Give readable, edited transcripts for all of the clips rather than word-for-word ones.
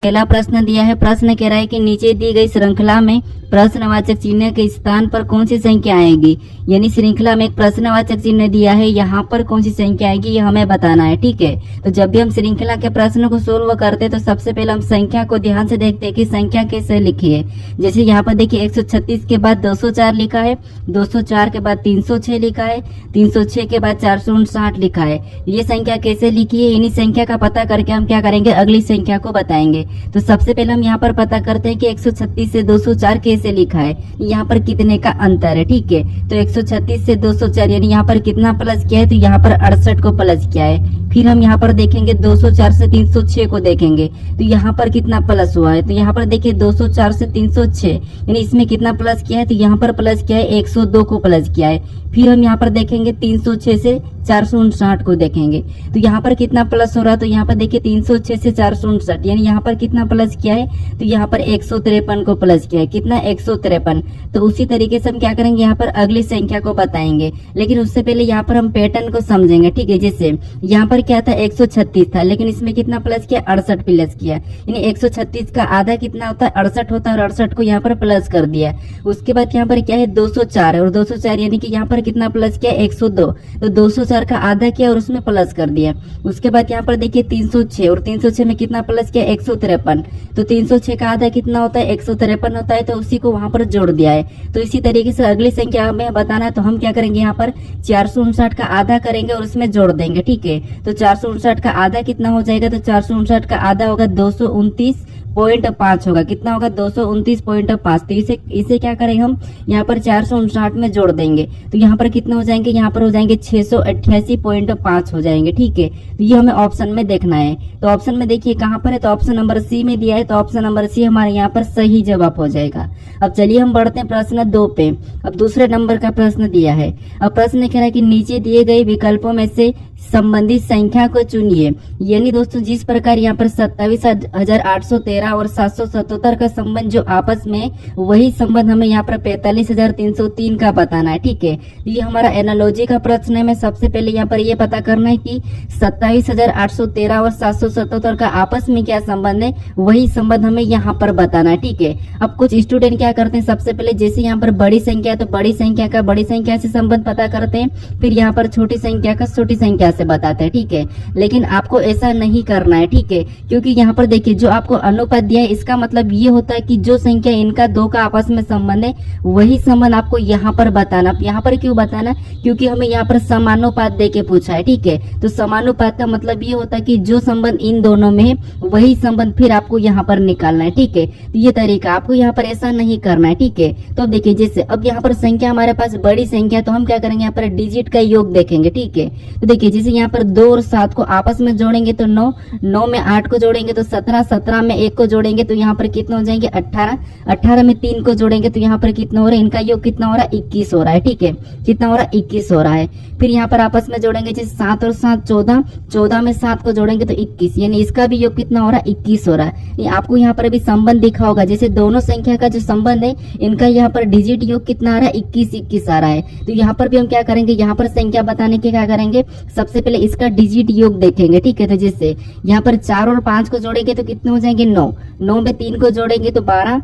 पहला प्रश्न दिया है। प्रश्न कह रहा है कि नीचे दी गई श्रृंखला में प्रश्नवाचक चिन्ह के स्थान पर कौन सी संख्या आएगी। यानी श्रृंखला में एक प्रश्नवाचक चिन्ह दिया है, यहाँ पर कौन सी संख्या आएगी ये हमें बताना है। ठीक है, तो जब भी हम श्रृंखला के प्रश्न को सोल्व करते हैं तो सबसे पहले हम संख्या को ध्यान से देखते हैं कि संख्या कैसे लिखी है। जैसे यहाँ पर देखिए 136 के बाद 204 लिखा है, 204 के बाद 306 लिखा है, 306 के बाद 459 लिखा है। ये संख्या कैसे लिखी है, इन्हीं संख्या का पता करके हम क्या करेंगे, अगली संख्या को बताएंगे। तो सबसे पहले हम यहाँ पर पता करते हैं कि 136 से 204 कैसे लिखा है, यहाँ पर कितने का अंतर है। ठीक है, तो 136 से 204 यानी यहाँ पर कितना प्लस किया है, तो यहाँ पर 68 को प्लस किया है। फिर हम यहाँ पर देखेंगे 204 से 306 को देखेंगे तो यहाँ पर कितना प्लस हुआ है, तो यहाँ पर देखिए 204 से 306 यानी इसमें कितना प्लस किया है, तो यहाँ पर प्लस किया है 102 को प्लस किया है। फिर हम यहाँ पर देखेंगे 306 से 459 को देखेंगे तो यहाँ पर कितना प्लस हो रहा है, तो यहाँ पर देखिए 306 से 459 यानी यहाँ पर कितना प्लस किया है, तो यहाँ पर 153 को प्लस किया है। कितना 153। तो उसी तरीके से हम क्या करेंगे, यहाँ पर अगली संख्या को बताएंगे, लेकिन उससे पहले यहाँ पर हम पैटर्न को समझेंगे। ठीक है, जैसे यहाँ पर क्या था 136 था, लेकिन इसमें कितना प्लस किया, 68 प्लस किया। यानी 136 का आधा कितना होता है, 68 होता है, और 68 को यहाँ पर प्लस कर दिया। उसके बाद यहाँ पर क्या है 204 है, और 204 यानी कि यहाँ पर कितना प्लस किया 102, तो 204 का आधा किया और उसमें प्लस कर दिया। उसके बाद यहाँ पर देखिए 306, और 306 में कितना प्लस किया 153, तो 306 का आधा कितना होता है 153 होता है, तो उसी को वहां पर जोड़ दिया है। तो इसी तरीके से अगली संख्या हमें बताना है, तो हम क्या करेंगे, यहाँ पर 459 का आधा करेंगे और उसमें जोड़ देंगे। ठीक है, तो 459 का आधा कितना हो जाएगा, तो 459 का आधा होगा 229.5 होगा। कितना होगा 229.5। तो इसे क्या करेंगे हम यहाँ पर 459 में जोड़ देंगे तो यहाँ पर कितना हो जाएंगे, यहाँ पर हो जाएंगे 688.5 हो जाएंगे। ठीक है, तो ये हमें ऑप्शन में देखना है। तो ऑप्शन में देखिए कहाँ पर है, तो ऑप्शन नंबर सी में दिया है, तो ऑप्शन नंबर सी हमारे यहाँ पर सही जवाब हो जाएगा। अब चलिए हम बढ़ते हैं प्रश्न 2 पे। अब दूसरे नंबर का प्रश्न दिया है। अब प्रश्न कह रहा है कि नीचे दिए गए विकल्पों में से संबंधित संख्या को चुनिए। यानी दोस्तों जिस प्रकार यहाँ पर 27,813 और 777 का संबंध जो आपस में, वही संबंध हमें यहाँ पर 45,303 का बताना है। ठीक है, ये हमारा एनालॉजी का प्रश्न है। मैं सबसे पहले यहाँ पर ये पता करना है कि 27,813 और 777 का आपस में क्या संबंध है, वही संबंध हमें यहाँ पर बताना है। ठीक है, अब कुछ स्टूडेंट क्या करते हैं, सबसे पहले जैसे यहाँ पर बड़ी संख्या है तो बड़ी संख्या का बड़ी संख्या से संबंध पता करते हैं, फिर यहाँ पर छोटी संख्या का छोटी संख्या से बताते हैं। ठीक है, लेकिन आपको ऐसा नहीं करना है। ठीक है, क्योंकि यहाँ पर देखिए जो आपको अनुपात दिया है, इसका मतलब ये होता है कि जो संख्या इनका दो का आपस में संबंध है, वही संबंध आपको यहाँ पर बताना। यहाँ पर क्यों बताना, क्योंकि हमें यहाँ पर समानुपात दे के पूछा है। ठीक है, तो समानुपात का मतलब ये होता है कि जो संबंध इन दोनों में है, वही संबंध फिर आपको यहाँ पर निकालना है। ठीक है, तो ये तरीका, आपको यहाँ पर ऐसा नहीं करना है। ठीक है, तो देखिए जैसे अब यहाँ पर संख्या हमारे पास बड़ी संख्या, तो हम क्या करेंगे, यहाँ पर डिजिट का योग देखेंगे। ठीक है, तो देखिए जैसे यहाँ पर 2 और 7 को आपस में जोड़ेंगे तो 9, 9 में 8 को जोड़ेंगे तो 17, 17 में 1 को जोड़ेंगे तो यहाँ पर कितना हो जाएंगे 18, 18 में 3 को जोड़ेंगे तो यहाँ पर कितना हो रहा है, इनका योग कितना हो रहा है 21 हो रहा है। ठीक है, कितना हो रहा है 21 हो रहा है। फिर यहाँ पर आपस में जोड़ेंगे जैसे 7 और 7 14, 14 में 7 को जोड़ेंगे तो 21, यानी इसका भी योग कितना हो रहा है 21 हो रहा है। आपको यहाँ पर भी संबंध दिखा होगा, जैसे दोनों संख्या का जो संबंध है, इनका यहाँ पर डिजिट योग कितना आ रहा है 21, 21 आ रहा है। तो यहाँ पर भी हम क्या करेंगे, यहाँ पर संख्या बताने के क्या करेंगे, सबसे पहले इसका डिजिट योग देखेंगे। ठीक है, तो जैसे यहाँ पर 4 और 5 को जोड़ेंगे तो कितने हो जाएंगे 9, 9 में 3 को जोड़ेंगे तो 12,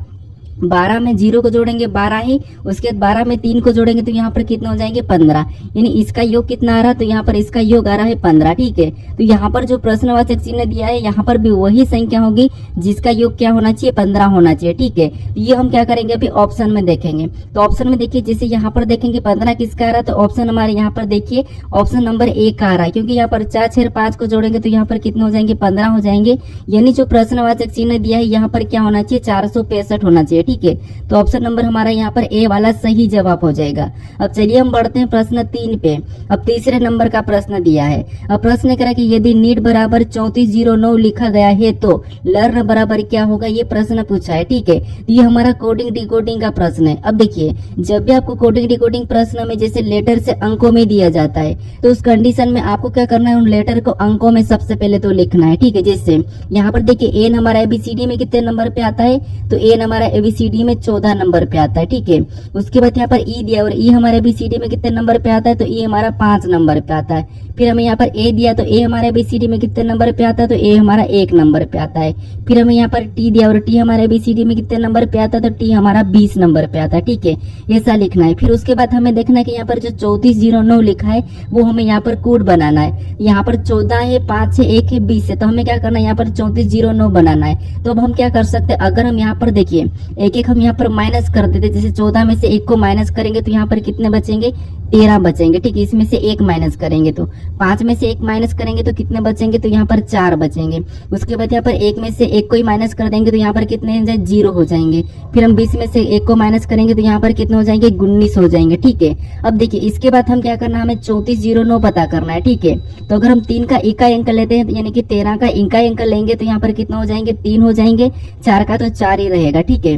12 में 0 को जोड़ेंगे 12 ही, उसके बाद 12 में 3 को जोड़ेंगे तो यहाँ पर कितना हो जाएंगे 15, यानी इसका योग कितना आ रहा है, तो यहाँ पर इसका योग आ रहा है 15। ठीक है, तो यहाँ पर जो प्रश्नवाचक चिन्ह दिया है, यहाँ पर भी वही संख्या होगी जिसका योग क्या होना चाहिए 15 होना चाहिए। ठीक है, तो ये हम क्या करेंगे अभी ऑप्शन में देखेंगे। तो ऑप्शन में देखिए जैसे यहाँ पर देखेंगे 15 किसका आ रहा है, तो ऑप्शन हमारे यहाँ पर देखिए ऑप्शन नंबर 1 का आ रहा है, क्योंकि यहाँ पर 4, 6, 5 को जोड़ेंगे तो यहाँ पर कितने हो जाएंगे 15 हो जाएंगे। यानी जो प्रश्नवाचक चिन्ह दिया है यहाँ पर क्या होना चाहिए 465 होना चाहिए। ठीक है, तो ऑप्शन नंबर हमारा यहाँ पर ए वाला सही जवाब हो जाएगा। अब चलिए हम बढ़ते हैं प्रश्न 3 पे। अब तीसरे नंबर का प्रश्न दिया है। अब प्रश्न करा कि यदि नीट बराबर 3409 लिखा गया है तो लर्न बराबर क्या होगा, ये प्रश्न पूछा है। ठीक है, ये हमारा कोडिंग डिकोडिंग का प्रश्न है। अब देखिए जब भी आपको कोडिंग डिकोडिंग प्रश्न में जैसे लेटर से अंकों में दिया जाता है, तो उस कंडीशन में आपको क्या करना है, उन लेटर को अंकों में सबसे पहले तो लिखना है। ठीक है, जैसे यहाँ पर देखिए एन हमारा एबीसीडी में कितने नंबर पे आता है, तो एन हमारा एबीसीडी ABCD में 14 नंबर पे आता है, ठीक है। उसके बाद यहाँ पर E दिया और E हमारे ABCD में कितने नंबर पे आता है, तो E हमारा 5 नंबर पे आता है। फिर हमें यहाँ पर A दिया तो A हमारे ABCD में कितने नंबर पे आता है, तो A हमारा 1 नंबर पे आता है। फिर हमें यहाँ पर T दिया और T हमारे ABCD में कितने नंबर पे आता है, तो T हमारा 20 नंबर पे आता है, ठीक है। ऐसा लिखना है। फिर उसके बाद हमें देखना है कि यहाँ पर जो 3409 लिखा है वो हमें यहाँ पर कोड बनाना है। यहाँ पर 14 है, 5 है, 1 है, 20 है, तो हमें क्या करना है, यहाँ पर 3409 बनाना है। तो अब हम क्या कर सकते हैं, अगर हम यहाँ पर देखिए एक एक हम यहाँ पर माइनस कर देते, जैसे 14 में से 1 को माइनस करेंगे तो यहाँ पर कितने बचेंगे, 13 बचेंगे, ठीक है। इसमें से 1 माइनस करेंगे तो 5 में से 1 माइनस करेंगे तो कितने बचेंगे, तो यहाँ पर 4 बचेंगे। उसके बाद यहाँ पर 1 में से 1 को ही माइनस कर देंगे तो यहाँ पर कितने 0 हो जाएंगे। फिर हम 20 में से 1 को माइनस करेंगे तो यहाँ पर कितने हो जाएंगे, 19 हो जाएंगे, ठीक है। अब देखिए इसके बाद हम क्या करना है, हमें 3409 पता करना है, ठीक है। तो अगर हम 3 का इकाई अंक लेते हैं यानी कि 13 का इकाई अंक लेंगे तो यहाँ पर कितना हो जाएंगे, 3 हो जाएंगे। 4 का तो 4 ही रहेगा, ठीक है।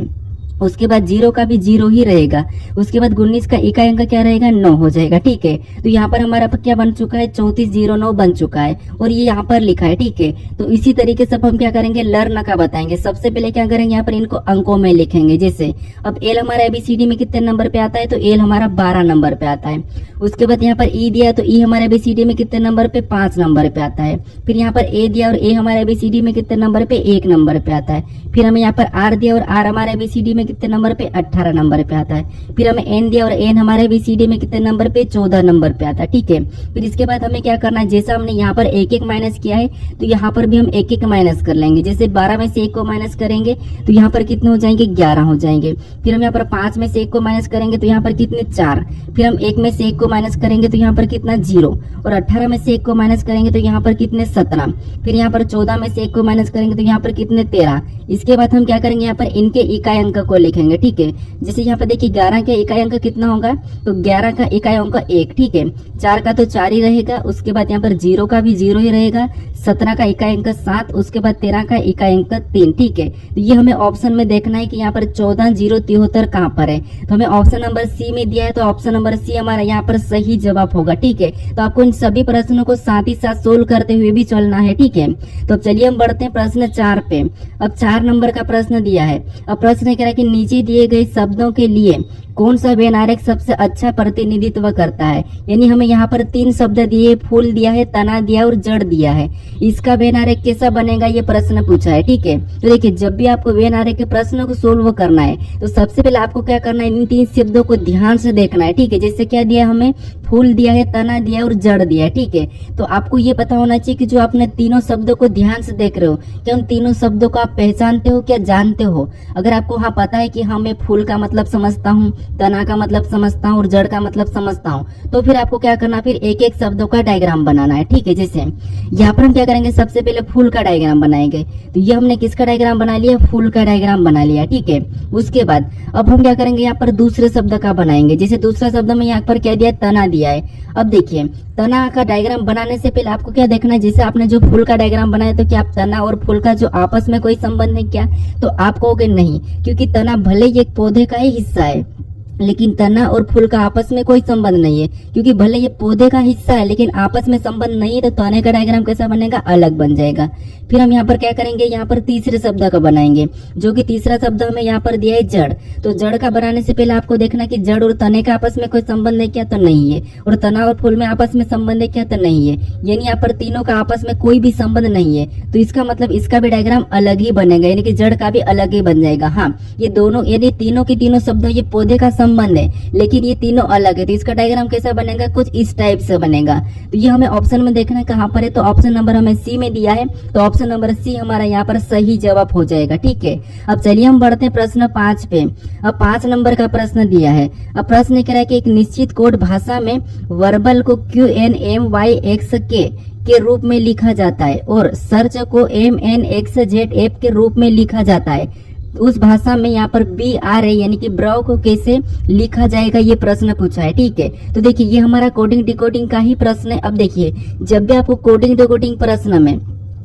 उसके बाद 0 का भी 0 ही रहेगा। उसके बाद 19 का इकाई अंक क्या रहेगा, 9 हो जाएगा, ठीक है। तो यहाँ पर हमारा क्या बन चुका है, 3409 बन चुका है और ये यहाँ पर लिखा है, ठीक है। तो इसी तरीके से हम क्या करेंगे, लर्न का बताएंगे। सबसे पहले क्या करेंगे, यहाँ पर इनको अंकों में लिखेंगे। जैसे अब L हमारा ABCD में कितने नंबर पे आता है, तो L हमारा 12 नंबर पे आता है। उसके बाद यहाँ पर E दिया तो E हमारे ABCD में कितने नंबर पे, 5 नंबर पे आता है। फिर यहाँ पर A दिया और A हमारे ABCD में कितने नंबर पे, 1 नंबर पे आता है। फिर हमें यहाँ पर R दिया और R हमारे ABCD में कितने नंबर पे, 18 नंबर पे आता है। फिर हमें N दिया और N हमारे ABCD में कितने नंबर पे, 14 नंबर पे आता है, ठीक है। फिर इसके बाद हमें क्या करना है, जैसा हमने यहाँ पर 1 माइनस किया है तो यहाँ पर भी हम 1 माइनस कर लेंगे। जैसे 12 में से 1 को माइनस करेंगे तो यहाँ पर कितने हो जाएंगे, 11 हो जाएंगे। फिर हम यहाँ पर 5 में से 1 को माइनस करेंगे तो यहाँ पर कितने, 4। फिर हम 1 में से 1 को माइनस करेंगे तो यहाँ पर कितना, 0। और 18 में से 1 को माइनस करेंगे तो यहाँ पर कितने, 17। फिर यहाँ पर 14 में से 1 को माइनस करेंगे तो यहाँ पर कितने, 13। इसके बाद हम क्या करेंगे, यहाँ पर इनके इकाई अंक को लिखेंगे, ठीक है। जैसे यहाँ पर देखिए 11 का इकाई अंक कितना होगा, तो 11 का इकाई अंक 1, ठीक है। 4 का तो 4 ही रहेगा। उसके बाद यहाँ पर 0 का भी 0 ही रहेगा। 17 का इकाई अंक 7। उसके बाद 13 का इकाई अंक 3, ठीक है। तो ये हमें ऑप्शन में देखना है कि यहाँ पर 14,073 कहाँ पर है। तो हमें ऑप्शन नंबर सी में दिया है, तो ऑप्शन नंबर सी हमारा यहाँ पर सही जवाब होगा, ठीक है। तो आपको इन सभी प्रश्नों को साथ ही साथ सोल्व करते हुए भी चलना है, ठीक है। तो अब चलिए हम बढ़ते हैं प्रश्न 4 पे। अब 4 नंबर का प्रश्न दिया है। अब प्रश्न कह रहा है कि नीचे दिए गए शब्दों के लिए कौन सा वेन आरेख सबसे अच्छा प्रतिनिधित्व करता है। यानी हमें यहाँ पर 3 शब्द दिए, फूल दिया है, तना दिया और जड़ दिया है। इसका वेन आरेख कैसा बनेगा, ये प्रश्न पूछा है, ठीक है। तो देखिए जब भी आपको वेन आरेख के प्रश्न को सोल्व करना है तो सबसे पहले आपको क्या करना है, इन 3 शब्दों को ध्यान से देखना है, ठीक है। जैसे क्या दिया, हमें फूल दिया है, तना दिया और जड़ दिया है, ठीक है। तो आपको ये पता होना चाहिए कि जो आपने तीनों शब्दों को ध्यान से देख रहे हो, क्या उन तीनों शब्दों को आप पहचानते हो, क्या जानते हो। अगर आपको हाँ पता है कि हाँ मैं फूल का मतलब समझता हूँ, तना का मतलब समझता हूँ और जड़ का मतलब समझता हूँ, तो फिर आपको क्या करना, फिर एक एक शब्दों का डायग्राम बनाना है, ठीक है। जैसे यहाँ पर हम क्या करेंगे, सबसे पहले फूल का डायग्राम बनाएंगे। तो ये हमने किसका डायग्राम बना लिया, फूल का डायग्राम बना लिया, ठीक है। उसके बाद अब हम क्या करेंगे, यहाँ पर दूसरे शब्द का बनाएंगे। जैसे दूसरा शब्द में यहाँ पर क्या दिया, तना दिया है। अब देखिए तना का डायग्राम बनाने से पहले आपको क्या देखना है, जैसे आपने जो फूल का डायग्राम बनाया तो क्या तना और फूल का जो आपस में कोई संबंध है क्या, तो आप कहोगे नहीं, क्योंकि तना भले ही एक पौधे का ही हिस्सा है लेकिन तना और फूल का आपस में कोई संबंध नहीं है। क्योंकि भले ये पौधे का हिस्सा है लेकिन आपस में संबंध नहीं है, तो तने का डायग्राम कैसा बनेगा, अलग बन जाएगा। फिर हम यहाँ पर क्या करेंगे, यहाँ पर तीसरे शब्द का बनाएंगे, जो कि तीसरा शब्द हमें यहाँ पर दिया है जड़। तो जड़ का बनाने से पहले आपको देखना कि जड़ और तने का आपस में कोई संबंध है क्या, तो नहीं है। और तना और फूल में आपस में संबंध है क्या, तो नहीं है। यानी यहाँ पर तीनों का आपस में कोई भी संबंध नहीं है, तो इसका मतलब इसका भी डायग्राम अलग ही बनेगा, यानी कि जड़ का भी अलग ही बन जाएगा। हाँ, ये दोनों यानी तीनों के तीनों शब्द ये पौधे का संबंध है लेकिन ये तीनों अलग है, तो इसका डायग्राम कैसा बनेगा, कुछ इस टाइप से बनेगा। तो ये हमें ऑप्शन में देखना है कहाँ पर है, तो ऑप्शन नंबर हमें सी में दिया है, तो ऑप्शन नंबर सी हमारा यहाँ पर सही जवाब हो जाएगा, ठीक है। अब चलिए हम बढ़ते हैं प्रश्न 5 पे। अब 5 नंबर का प्रश्न दिया है। अब प्रश्न कह रहा है कि एक निश्चित कोड भाषा में वर्बल को QNMYX के रूप में लिखा जाता है और सर्च को MNXZF के रूप में लिखा जाता है। उस भाषा में यहाँ पर BRA यानी कि ब्राउ को कैसे लिखा जाएगा, ये प्रश्न पूछा है, ठीक है। तो देखिए ये हमारा कोडिंग डिकोडिंग का ही प्रश्न है। अब देखिए जब भी आपको कोडिंग डिकोडिंग प्रश्न में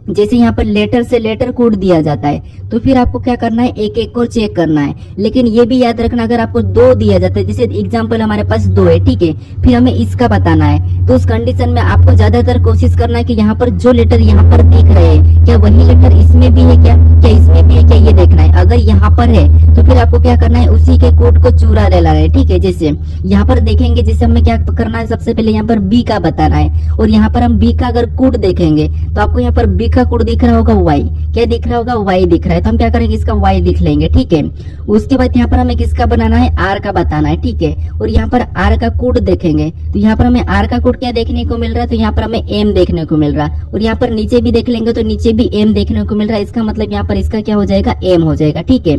जैसे यहाँ पर लेटर से लेटर कोड दिया जाता है तो फिर आपको क्या करना है, एक एक को चेक करना है। लेकिन ये भी याद रखना अगर आपको 2 दिया जाता है, जैसे एग्जांपल हमारे पास 2 है, ठीक है, फिर हमें इसका बताना है, तो उस कंडीशन में आपको ज्यादातर कोशिश करना है कि यहाँ पर जो लेटर यहाँ पर दिख रहे हैं क्या वही लेटर इसमें भी है क्या इसमें भी है क्या, ये देखना है। अगर यहाँ पर है तो फिर आपको क्या करना है, उसी के कोड को चुरा लेना है। ठीक है, जैसे यहाँ पर देखेंगे, जैसे हमें क्या करना है, सबसे पहले यहाँ पर बी का बताना है, और यहाँ पर हम बी का अगर कोड देखेंगे तो आपको यहाँ पर बी का कोड दिख रहा होगा वाई, क्या दिख रहा होगा, वाई दिख रहा है, तो हम क्या करेंगे, इसका वाई लिख लेंगे। ठीक है, उसके बाद यहाँ पर हमें किसका बनाना है, आर का बताना है। ठीक है, और यहाँ पर आर का कोड देखेंगे तो यहाँ पर हमें आर का कोड क्या देखने को मिल रहा है, तो यहाँ पर हमें एम देखने को मिल रहा है, और यहाँ पर नीचे भी देख लेंगे तो नीचे भी एम देखने को मिल रहा है। इसका मतलब यहाँ पर इसका क्या हो जाएगा, एम हो जाएगा। ठीक है,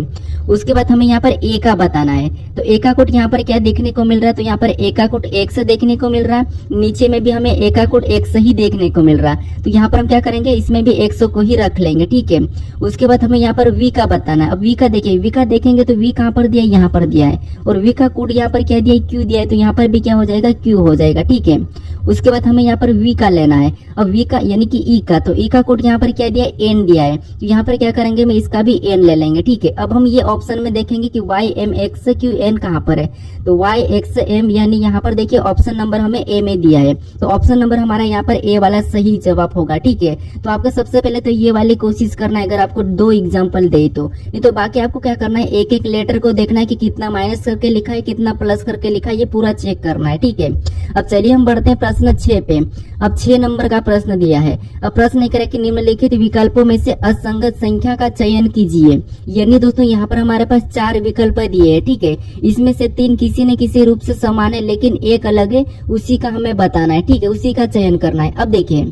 उसके बाद हमें यहाँ पर ए का बताना है, तो ए का कोड यहाँ पर क्या देखने को मिल रहा है, तो यहाँ पर ए का कोड एक्स देखने को मिल रहा है, नीचे में भी हमें ए का कोड एक्स ही देखने को मिल रहा है, तो यहाँ पर हम क्या करेंगे, इसमें भी एक्स को ही रख लेंगे। ठीक है, उसके बाद हमें यहाँ पर वी का बताना है। अब वी का देखिए, वी का देखेंगे तो वी कहाँ पर दिया है, यहाँ पर दिया है, और वी का कोड यहाँ पर क्या दिया है, क्यू दिया है, तो यहाँ पर भी क्या हो जाएगा, क्यू हो जाएगा। ठीक है, उसके बाद हमें यहाँ पर वी का लेना है। अब वी का यानी कि ई का, तो ई का कोड यहाँ पर क्या दिया है, एन दिया है, तो यहाँ पर क्या करेंगे, मैं इसका भी एन ले लेंगे। ठीक है, अब हम ये ऑप्शन में देखेंगे कि Y M X Q N कहाँ पर है, तो वाई एक्स एम यानी यहाँ पर देखिए ऑप्शन नंबर हमें ए में दिया है, तो ऑप्शन नंबर हमारा यहाँ पर ए वाला सही जवाब होगा। ठीक है, तो आपको सबसे पहले तो ये वाली कोशिश करना है, अगर आपको 2 एग्जाम्पल दे तो, नहीं तो बाकी आपको क्या करना है, एक एक लेटर को देखना है कि कितना माइनस करके लिखा है, कितना प्लस करके लिखा है, ये पूरा चेक करना है। ठीक है, अब चलिए हम बढ़ते हैं प्रश्न 6 पे। अब 6 नंबर का प्रश्न दिया है। अब प्रश्न करें कि निम्नलिखित विकल्पों में से असंगत संख्या का चयन कीजिए। यानी दोस्तों यहाँ पर हमारे पास 4 विकल्प दिए हैं। ठीक है, इसमें से 3 किसी न किसी रूप से समान है, लेकिन एक अलग है, उसी का हमें बताना है। ठीक है, उसी का चयन करना है। अब देखिए,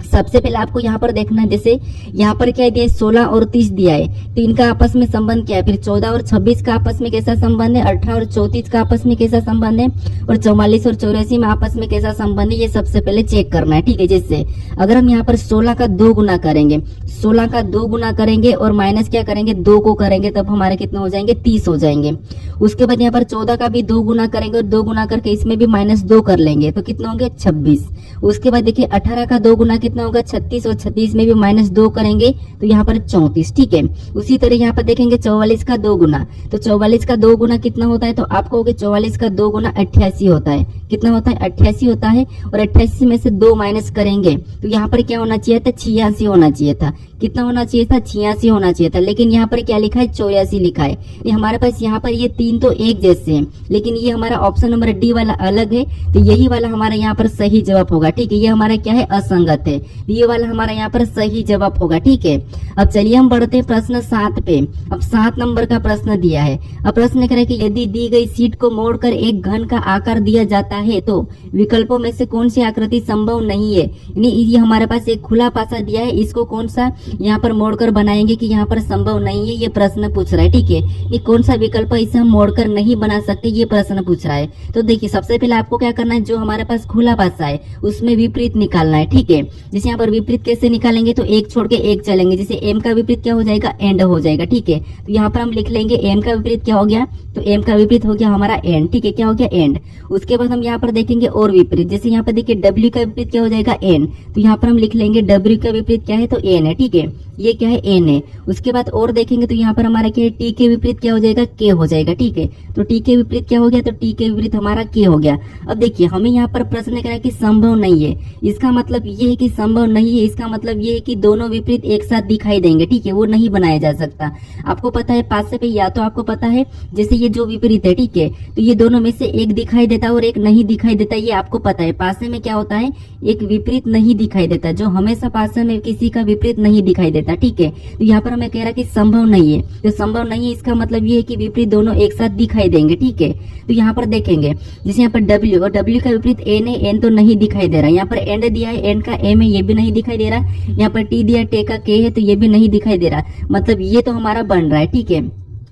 सबसे पहले आपको यहाँ पर देखना है, जैसे यहाँ पर क्या दिया है, 16 और 30 दिया है, तो इनका आपस में संबंध क्या है, फिर 14 और 26 का आपस में कैसा संबंध है, 18 और 34 का आपस में कैसा संबंध है, और 44 और 84 में आपस में कैसा संबंध है, ये सबसे पहले चेक करना है। ठीक है, जैसे अगर हम यहाँ पर 16 का 2 गुना करेंगे, 16 का 2 गुना करेंगे और माइनस क्या करेंगे, 2 को करेंगे, तब हमारे कितने हो जाएंगे, 30 हो जाएंगे। उसके बाद यहाँ पर 14 का भी 2 गुना करेंगे और 2 गुना करके इसमें भी -2 कर लेंगे, तो कितने होंगे, 26। उसके बाद देखिए 18 का 2 गुना कितना होगा, 36, और 36 में भी -2 करेंगे तो यहाँ पर 34। ठीक है, उसी तरह यहाँ पर देखेंगे 44 का 2 गुना, तो 44 का 2 गुना कितना होता है, तो आप कहोगे 44 का 2 गुना 88 होता है। कितना होता है, 88 होता है, और 88 में से 2 माइनस करेंगे तो यहाँ पर क्या होना चाहिए था, 86 होना चाहिए था। कितना होना चाहिए था, 86 होना चाहिए था, लेकिन यहाँ पर क्या लिखा है, 84 लिखा है। ये हमारे पास यहाँ पर ये 3 तो एक जैसे हैं, लेकिन ये हमारा ऑप्शन नंबर डी वाला अलग है, तो यही वाला हमारा यहाँ पर सही जवाब होगा। ठीक है, ये हमारा क्या है, असंगत है, ये वाला हमारा यहाँ पर सही जवाब होगा। ठीक है, अब चलिए हम बढ़ते हैं प्रश्न 7 पे। अब 7 नंबर का प्रश्न दिया है। अब प्रश्न कह रहा है कि यदि दी गई शीट को मोड़कर एक घन का आकार दिया जाता है तो विकल्पों में से कौन सी आकृति संभव नहीं है। यानी ये हमारे पास एक खुला पासा दिया है, इसको कौन सा यहाँ पर मोड़कर बनाएंगे कि यहाँ पर संभव नहीं है, ये प्रश्न पूछ रहा है। ठीक है, ये कौन सा विकल्प इसे हम मोड़कर नहीं बना सकते, ये प्रश्न पूछ रहा है। तो देखिए, सबसे पहले आपको क्या करना है, जो हमारे पास खुला पासा है उसमें विपरीत निकालना है। ठीक है, जैसे यहाँ पर विपरीत कैसे निकालेंगे, तो एक छोड़ के एक चलेंगे, जैसे एम का विपरीत क्या हो जाएगा, एंड हो जाएगा। ठीक है, तो यहाँ पर हम लिख लेंगे एम का विपरीत क्या हो गया, तो एम का विपरीत हो गया हमारा एंड। ठीक है, क्या हो गया, एंड। उसके बाद हम यहाँ पर देखेंगे और विपरीत, जैसे यहाँ पर देखिए डब्ल्यू का विपरीत क्या हो जाएगा, एन, तो यहाँ पर हम लिख लेंगे डब्ल्यू का विपरीत क्या है, तो एन है। ठीक है, ये क्या है, एन है। उसके बाद और देखेंगे तो यहाँ पर हमारा क्या है, टी के विपरीत क्या हो जाएगा, के हो जाएगा। ठीक है, तो टी के विपरीत क्या हो गया, तो टी के विपरीत हमारा के हो गया। अब देखिए, हमें यहाँ पर प्रश्न करा कि संभव नहीं है, इसका मतलब ये है कि संभव नहीं है, इसका मतलब ये है कि दोनों विपरीत एक साथ दिखाई देंगे। ठीक है, वो नहीं बनाया जा सकता। आपको पता है पासे पे, या तो आपको पता है जैसे ये जो विपरीत है, ठीक है, तो ये दोनों में से एक दिखाई देता है और एक नहीं दिखाई देता, ये आपको पता है। पासे में क्या होता है, एक विपरीत नहीं दिखाई देता, जो हमेशा पासे में किसी का विपरीत नहीं दिखाई देता। ठीक है, तो यहाँ पर हमें कह रहा है कि संभव नहीं है, तो संभव नहीं है इसका मतलब ये है कि विपरीत दोनों एक साथ दिखाई देंगे। ठीक है, तो यहाँ पर देखेंगे जैसे यहाँ पर डब्ल्यू, और डब्ल्यू का विपरीत एन है, एन तो नहीं दिखाई दे रहा। यहाँ पर एंड दिया है, एंड का एम है, ये भी नहीं दिखाई दे रहा। यहाँ पर टी दिया, टे का के है, तो ये भी नहीं दिखाई दे रहा, मतलब ये तो हमारा बन रहा है। ठीक है,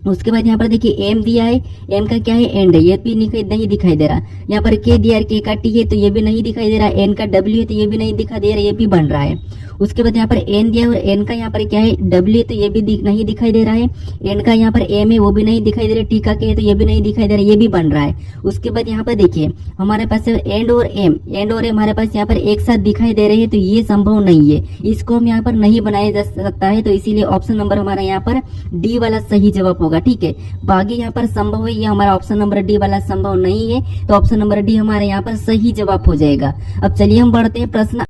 उसके बाद यहाँ पर देखिए एम दिया है, एम का क्या है, एंड है, ये भी नहीं दिखाई दे रहा। यहाँ पर के दिया है, के का टी है, तो ये भी नहीं दिखाई दे रहा। एन का डब्ल्यू है, तो ये भी नहीं दिखाई दे रहा, ये भी बन रहा है। उसके बाद यहाँ पर एन दिया है और एन का यहाँ पर क्या है, डब्ल्यू है, तो ये भी नहीं दिखाई दे रहा है। एन का यहाँ पर एम है, वो भी नहीं दिखाई दे रहा। टी का के है, तो ये भी नहीं दिखाई दे रहा, ये भी बन रहा है। उसके बाद यहाँ पर देखिए हमारे पास एंड और एम, एंड और एम हमारे पास यहाँ पर एक साथ दिखाई दे रहे हैं, तो ये संभव नहीं है, इसको हम यहाँ पर नहीं बनाया जा सकता है। तो इसीलिए ऑप्शन नंबर हमारा यहाँ पर डी वाला सही जवाब होगा। ठीक है, बाकी यहाँ पर संभव है, ये हमारा ऑप्शन नंबर डी वाला संभव नहीं है, तो ऑप्शन नंबर डी हमारे यहाँ पर सही जवाब हो जाएगा। अब चलिए हम बढ़ते हैं प्रश्न